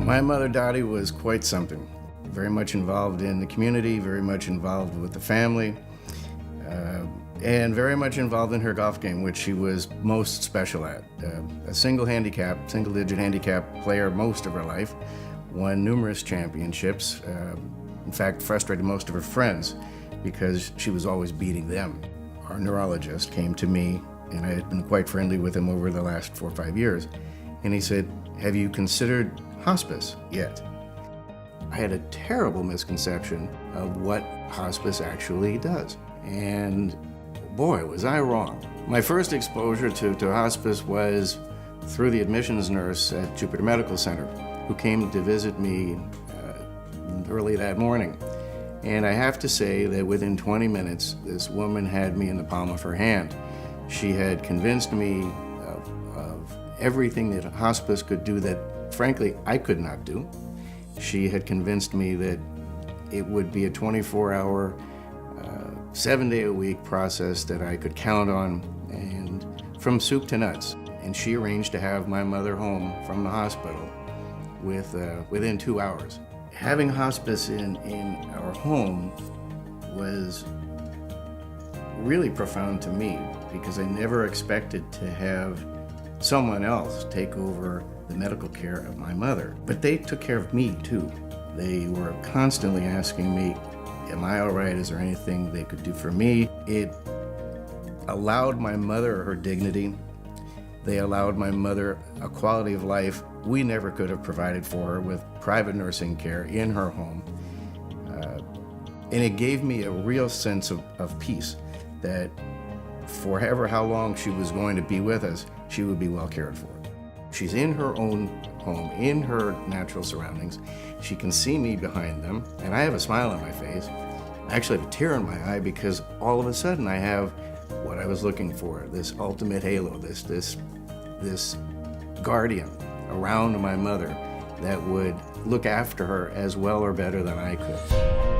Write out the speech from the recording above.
My mother, Dottie, was quite something. Very much involved in the community, very much involved with the family, and very much involved in her golf game, which she was most special at. A single-digit handicap player most of her life, won numerous championships, in fact, frustrated most of her friends because she was always beating them. Our neurologist came to me, and I had been quite friendly with him over the last 4 or 5 years, and he said, "Have you considered hospice yet?" I had a terrible misconception of what hospice actually does. And boy, was I wrong. My first exposure to hospice was through the admissions nurse at Jupiter Medical Center, who came to visit me early that morning. And I have to say that within 20 minutes, this woman had me in the palm of her hand. She had convinced me of everything that hospice could do that, frankly, I could not do. She had convinced me that it would be a 24-hour, 7-day-a-week process that I could count on, and from soup to nuts. And she arranged to have my mother home from the hospital within 2 hours. Having hospice in our home was really profound to me because I never expected to have someone else take over the medical care of my mother. But they took care of me too. They were constantly asking me, am I all right? Is there anything they could do for me? It allowed my mother her dignity. They allowed my mother a quality of life we never could have provided for her with private nursing care in her home. And it gave me a real sense of peace that for how long she was going to be with us, she would be well cared for. She's in her own home, in her natural surroundings. She can see me behind them, and I have a smile on my face. I actually have a tear in my eye because all of a sudden I have what I was looking for, this ultimate halo, this guardian around my mother that would look after her as well or better than I could.